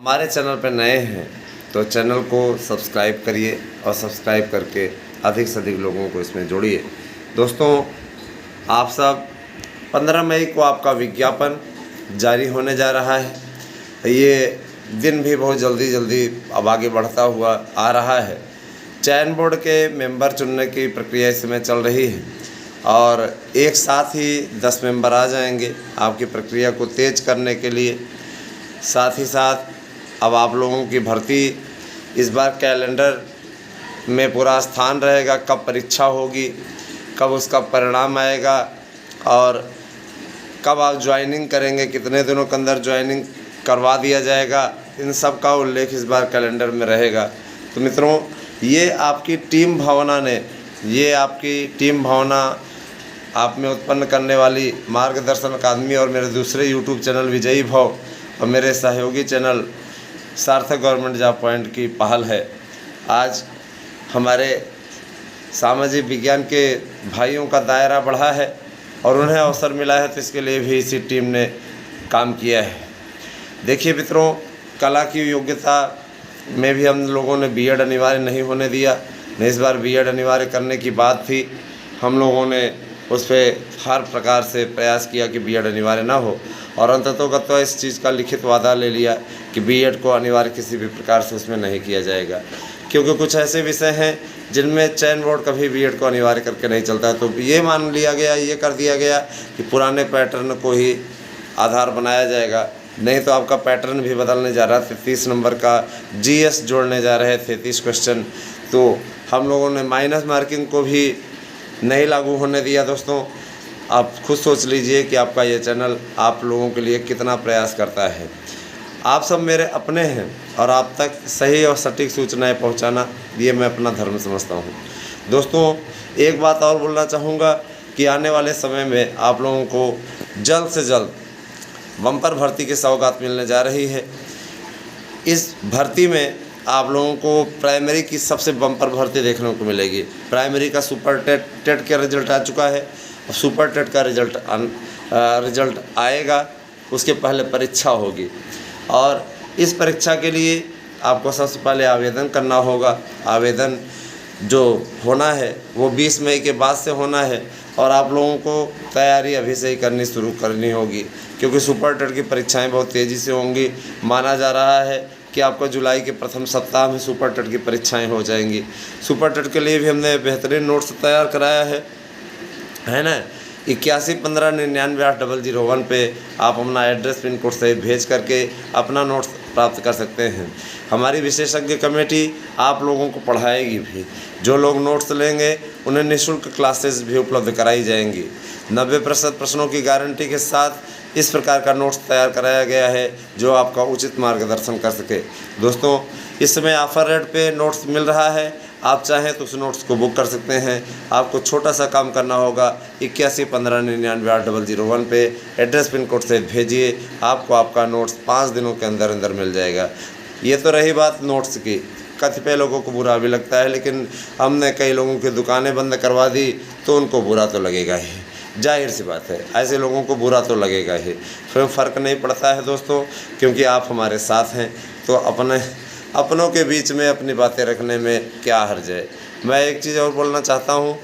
हमारे चैनल पर नए हैं तो चैनल को सब्सक्राइब करिए और सब्सक्राइब करके अधिक से अधिक लोगों को इसमें जोड़िए। दोस्तों, आप सब 15 मई को आपका विज्ञापन जारी होने जा रहा है। ये दिन भी बहुत जल्दी अब आगे बढ़ता हुआ आ रहा है। चयन बोर्ड के मेंबर चुनने की प्रक्रिया इस समय चल रही है और एक साथ ही 10 मेंबर आ जाएंगे आपकी प्रक्रिया को तेज करने के लिए। साथ ही साथ अब आप लोगों की भर्ती इस बार कैलेंडर में पूरा स्थान रहेगा, कब परीक्षा होगी, कब उसका परिणाम आएगा और कब आप ज्वाइनिंग करेंगे, कितने दिनों के अंदर ज्वाइनिंग करवा दिया जाएगा, इन सब का उल्लेख इस बार कैलेंडर में रहेगा। तो मित्रों, ये आपकी टीम भावना आप में उत्पन्न करने वाली मार्गदर्शन अकादमी और मेरे दूसरे यूट्यूब चैनल विजयी भव और मेरे सहयोगी चैनल सार्थक गवर्नमेंट जॉब पॉइंट की पहल है। आज हमारे सामाजिक विज्ञान के भाइयों का दायरा बढ़ा है और उन्हें अवसर मिला है, तो इसके लिए भी इसी टीम ने काम किया है। देखिए मित्रों, कला की योग्यता में भी हम लोगों ने बीएड अनिवार्य नहीं होने दिया। नहीं, इस बार बीएड अनिवार्य करने की बात थी, हम लोगों ने उस पर हर प्रकार से प्रयास किया कि बीएड अनिवार्य ना हो और अंततोगत्वा इस चीज़ का लिखित वादा ले लिया कि बीएड को अनिवार्य किसी भी प्रकार से उसमें नहीं किया जाएगा, क्योंकि कुछ ऐसे विषय हैं जिनमें चयन बोर्ड कभी बीएड को अनिवार्य करके नहीं चलता। तो ये मान लिया गया, ये कर दिया गया कि पुराने पैटर्न को ही आधार बनाया जाएगा। नहीं तो आपका पैटर्न भी बदलने जा रहा था। 30 नंबर का जीएस जोड़ने जा रहे थे 30 क्वेश्चन, तो हम लोगों ने माइनस मार्किंग को भी नहीं लागू होने दिया। दोस्तों, आप खुद सोच लीजिए कि आपका ये चैनल आप लोगों के लिए कितना प्रयास करता है। आप सब मेरे अपने हैं और आप तक सही और सटीक सूचनाएं पहुंचाना ये मैं अपना धर्म समझता हूं। दोस्तों, एक बात और बोलना चाहूँगा कि आने वाले समय में आप लोगों को जल्द से जल्द बम्पर भर्ती की सौगात मिलने जा रही है। इस भर्ती में आप लोगों को प्राइमरी की सबसे बम्पर भर्ती देखने को मिलेगी। प्राइमरी का सुपर टेट का रिजल्ट आ चुका है, सुपर टेट का रिजल्ट आएगा, उसके पहले परीक्षा होगी और इस परीक्षा के लिए आपको सबसे पहले आवेदन करना होगा। आवेदन जो होना है वो 20 मई के बाद से होना है और आप लोगों को तैयारी अभी से ही शुरू करनी होगी, क्योंकि सुपर टेट की परीक्षाएं बहुत तेज़ी से होंगी। माना जा रहा है कि आपका जुलाई के प्रथम सप्ताह में सुपर टेट की परीक्षाएं हो जाएंगी। सुपर टेट के लिए भी हमने बेहतरीन नोट्स तैयार कराया है ना। 8115998001 पे आप अपना एड्रेस पिन कोड सहित भेज करके अपना नोट्स प्राप्त कर सकते हैं। हमारी विशेषज्ञ कमेटी आप लोगों को पढ़ाएगी भी। जो लोग नोट्स लेंगे उन्हें निःशुल्क क्लासेस भी उपलब्ध कराई जाएंगी। 90% प्रश्नों की गारंटी के साथ इस प्रकार का नोट्स तैयार कराया गया है जो आपका उचित मार्गदर्शन कर सके। दोस्तों, इस समय ऑफर रेट पे नोट्स मिल रहा है, आप चाहें तो उस नोट्स को बुक कर सकते हैं। आपको छोटा सा काम करना होगा, 8115998001 पे एड्रेस पिन कोड से भेजिए, आपको आपका नोट्स 5 दिनों के अंदर अंदर मिल जाएगा। ये तो रही बात नोट्स की। कतिपय लोगों को बुरा भी लगता है, लेकिन हमने कई लोगों की दुकानें बंद करवा दी तो उनको बुरा तो लगेगा ही, जाहिर सी बात है, ऐसे लोगों को बुरा तो लगेगा ही। फिर फ़र्क नहीं पड़ता है दोस्तों, क्योंकि आप हमारे साथ हैं तो अपनों के बीच में अपनी बातें रखने में क्या हर्ज है। मैं एक चीज़ और बोलना चाहता हूँ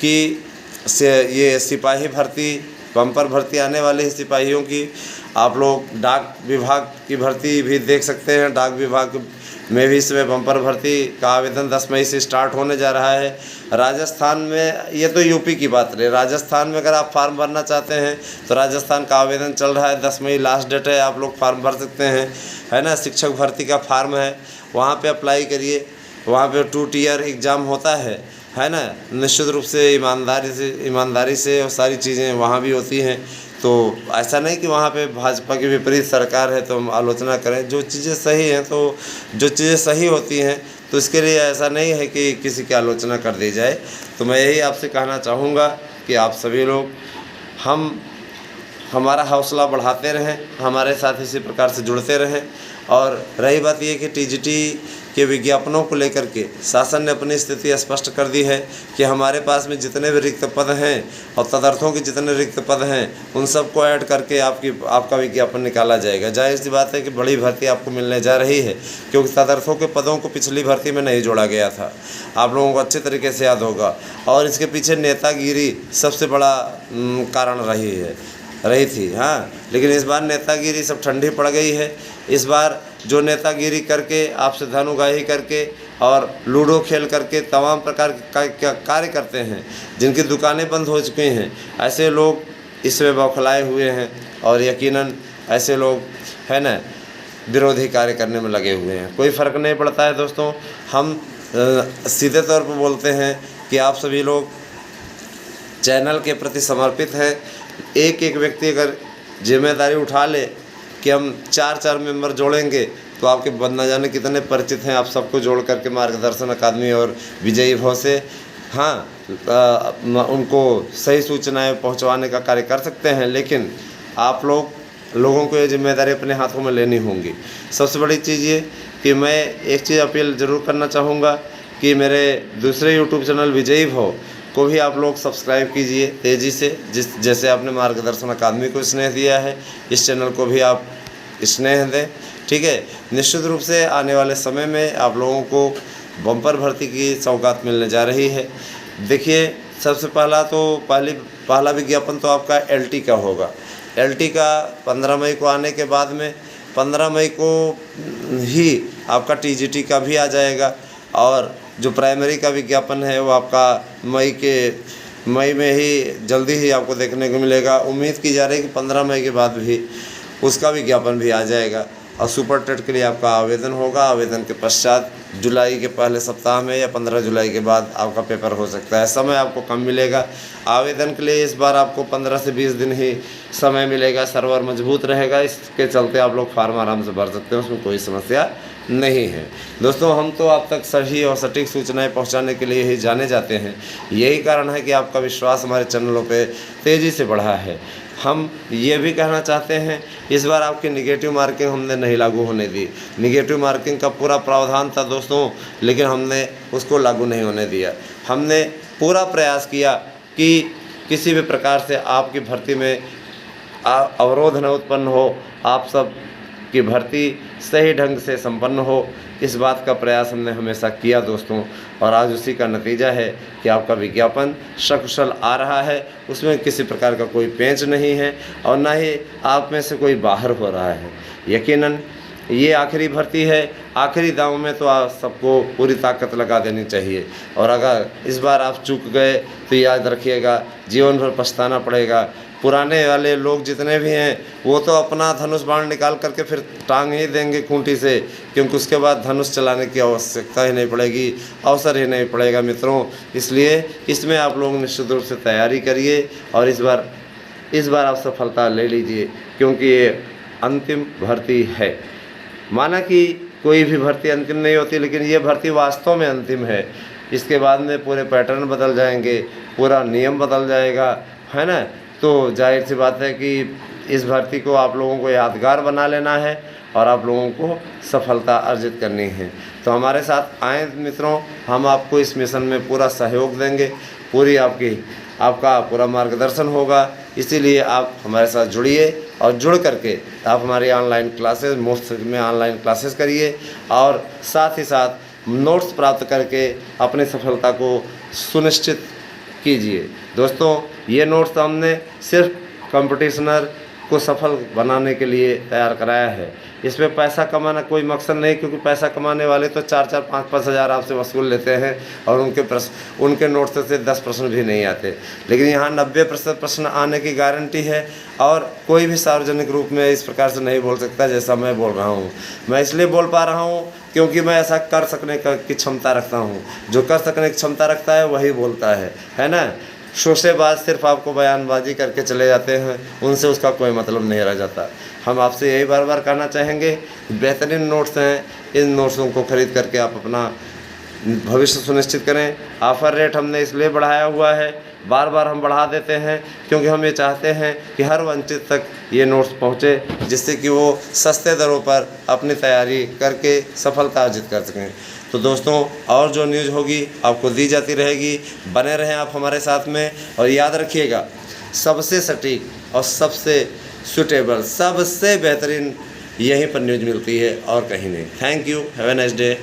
कि ये सिपाही भर्ती, बम्पर भर्ती आने वाले सिपाहियों की आप लोग डाक विभाग की भर्ती भी देख सकते हैं। डाक विभाग में भी इसमें बम्पर भर्ती का आवेदन 10 मई से स्टार्ट होने जा रहा है। राजस्थान में, ये तो यूपी की बात रही, राजस्थान में अगर आप फार्म भरना चाहते हैं तो राजस्थान का आवेदन चल रहा है। 10 मई लास्ट डेट है, आप लोग फार्म भर सकते हैं, है ना। शिक्षक भर्ती का फार्म है, वहाँ पे अप्लाई करिए। वहाँ पे 2 टियर एग्ज़ाम होता है ना। निश्चित रूप से ईमानदारी से और सारी चीज़ें वहाँ भी होती हैं। तो ऐसा नहीं कि वहाँ पे भाजपा की विपरीत सरकार है तो हम आलोचना करें। जो चीज़ें सही हैं, तो जो चीज़ें सही होती हैं तो इसके लिए ऐसा नहीं है कि किसी की आलोचना कर दी जाए। तो मैं यही आपसे कहना चाहूँगा कि आप सभी लोग हमारा हौसला बढ़ाते रहें, हमारे साथ इसी प्रकार से जुड़ते रहें और रही बात ये कि टीजीटी के विज्ञापनों को लेकर के शासन ने अपनी स्थिति स्पष्ट कर दी है कि हमारे पास में जितने भी रिक्त पद हैं और तदर्थों के जितने रिक्त पद हैं उन सबको ऐड करके आपका विज्ञापन निकाला जाएगा। जाहिर सी बात है कि बड़ी भर्ती आपको मिलने जा रही है, क्योंकि तदर्थों के पदों को पिछली भर्ती में नहीं जोड़ा गया था, आप लोगों को अच्छे तरीके से याद होगा। और इसके पीछे नेतागिरी सबसे बड़ा कारण रही थी। हाँ, लेकिन इस बार नेतागिरी सब ठंडी पड़ गई है। इस बार जो नेतागिरी करके आपसे धन उगाही करके और लूडो खेल करके तमाम प्रकार के कार्य करते हैं, जिनकी दुकानें बंद हो चुकी हैं, ऐसे लोग इसमें बौखलाए हुए हैं और यकीनन ऐसे लोग है ना विरोधी कार्य करने में लगे हुए हैं। कोई फ़र्क नहीं पड़ता है दोस्तों। हम सीधे तौर पर बोलते हैं कि आप सभी लोग चैनल के प्रति समर्पित हैं। एक एक व्यक्ति अगर जिम्मेदारी उठा ले कि हम 4 मेंबर जोड़ेंगे तो आपके न जाने कितने परिचित हैं, आप सबको जोड़ करके मार्गदर्शन अकादमी और विजयी भव से उनको सही सूचनाएं पहुंचवाने का कार्य कर सकते हैं। लेकिन आप लोगों को ये जिम्मेदारी अपने हाथों में लेनी होगी। सबसे बड़ी चीज़ ये कि मैं एक चीज़ अपील ज़रूर करना चाहूँगा कि मेरे दूसरे यूट्यूब चैनल विजयी भव को भी आप लोग सब्सक्राइब कीजिए तेज़ी से, जैसे आपने मार्गदर्शन अकादमी को स्नेह दिया है, इस चैनल को भी आप स्नेह दें। ठीक है, निश्चित रूप से आने वाले समय में आप लोगों को बम्पर भर्ती की सौगात मिलने जा रही है। देखिए, सबसे पहला विज्ञापन तो आपका एलटी का होगा। एलटी का 15 मई को आने के बाद में 15 मई को ही आपका टीजीटी का भी आ जाएगा और जो प्राइमरी का विज्ञापन है वो आपका मई में ही जल्दी ही आपको देखने को मिलेगा। उम्मीद की जा रही है कि 15 मई के बाद भी उसका विज्ञापन भी आ जाएगा और सुपर टेट के लिए आपका आवेदन होगा। आवेदन के पश्चात जुलाई के पहले सप्ताह में या 15 जुलाई के बाद आपका पेपर हो सकता है। समय आपको कम मिलेगा आवेदन के लिए। इस बार आपको 15 से 20 दिन ही समय मिलेगा। सर्वर मजबूत रहेगा, इसके चलते आप लोग फार्म आराम से भर सकते हैं, उसमें कोई समस्या नहीं है। दोस्तों, हम तो आप तक सही और सटीक सूचनाएं पहुंचाने के लिए ही जाने जाते हैं। यही कारण है कि आपका विश्वास हमारे चैनलों पे तेज़ी से बढ़ा है। हम ये भी कहना चाहते हैं, इस बार आपकी निगेटिव मार्किंग हमने नहीं लागू होने दी। निगेटिव मार्किंग का पूरा प्रावधान था दोस्तों, लेकिन हमने उसको लागू नहीं होने दिया। हमने पूरा प्रयास किया कि किसी भी प्रकार से आपकी भर्ती में अवरोध न उत्पन्न हो, आप सब की भर्ती सही ढंग से संपन्न हो। इस बात का प्रयास हमने हमेशा किया दोस्तों, और आज उसी का नतीजा है कि आपका विज्ञापन सकुशल आ रहा है। उसमें किसी प्रकार का कोई पेंच नहीं है और ना ही आप में से कोई बाहर हो रहा है। यकीनन ये आखिरी भर्ती है, आखिरी दांव में तो आप सबको पूरी ताकत लगा देनी चाहिए। और अगर इस बार आप चूक गए तो याद रखिएगा, जीवन भर पछताना पड़ेगा। पुराने वाले लोग जितने भी हैं वो तो अपना धनुष बाण निकाल करके फिर टांग ही देंगे खूंटी से, क्योंकि उसके बाद धनुष चलाने की आवश्यकता ही नहीं पड़ेगी, अवसर ही नहीं पड़ेगा मित्रों। इसलिए इसमें आप लोग निश्चित रूप से तैयारी करिए और इस बार आप सफलता ले लीजिए, क्योंकि ये अंतिम भर्ती है। माना कि कोई भी भर्ती अंतिम नहीं होती, लेकिन ये भर्ती वास्तव में अंतिम है। इसके बाद में पूरे पैटर्न बदल जाएंगे, पूरा नियम बदल जाएगा, है ना। तो जाहिर सी बात है कि इस भर्ती को आप लोगों को यादगार बना लेना है और आप लोगों को सफलता अर्जित करनी है। तो हमारे साथ आएँ मित्रों, हम आपको इस मिशन में पूरा सहयोग देंगे, आपका पूरा मार्गदर्शन होगा। इसीलिए आप हमारे साथ जुड़िए और जुड़ करके आप हमारी ऑनलाइन क्लासेस मुफ्त में ऑनलाइन क्लासेस करिए और साथ ही साथ नोट्स प्राप्त करके अपनी सफलता को सुनिश्चित कीजिए। दोस्तों, ये नोट्स हमने सिर्फ कंपटीशनर को सफल बनाने के लिए तैयार कराया है। इसमें पैसा कमाना कोई मकसद नहीं, क्योंकि पैसा कमाने वाले तो 4-4, 5-5 हज़ार आपसे वसूल लेते हैं और उनके नोट्स से 10 प्रश्न भी नहीं आते। लेकिन यहाँ 90% प्रश्न आने की गारंटी है और कोई भी सार्वजनिक रूप में इस प्रकार से नहीं बोल सकता जैसा मैं बोल रहा हूँ। मैं इसलिए बोल पा रहा हूँ क्योंकि मैं ऐसा कर सकने की क्षमता रखता हूँ। जो कर सकने की क्षमता रखता है वही बोलता है ना। शोशेबाज सिर्फ आपको बयानबाजी करके चले जाते हैं, उनसे उसका कोई मतलब नहीं रह जाता। हम आपसे यही बार बार कहना चाहेंगे, बेहतरीन नोट्स हैं, इन नोट्सों को खरीद करके आप अपना भविष्य सुनिश्चित करें। ऑफ़र रेट हमने इसलिए बढ़ाया हुआ है बार बार हम बढ़ा देते हैं, क्योंकि हम ये चाहते हैं कि हर वंचित तक ये नोट्स पहुँचे, जिससे कि वो सस्ते दरों पर अपनी तैयारी करके सफलता अर्जित कर सकें। तो दोस्तों, और जो न्यूज़ होगी आपको दी जाती रहेगी, बने रहें आप हमारे साथ में। और याद रखिएगा, सबसे सटीक और सबसे सूटेबल, सबसे बेहतरीन यहीं पर न्यूज़ मिलती है और कहीं नहीं। Thank you, have a nice day.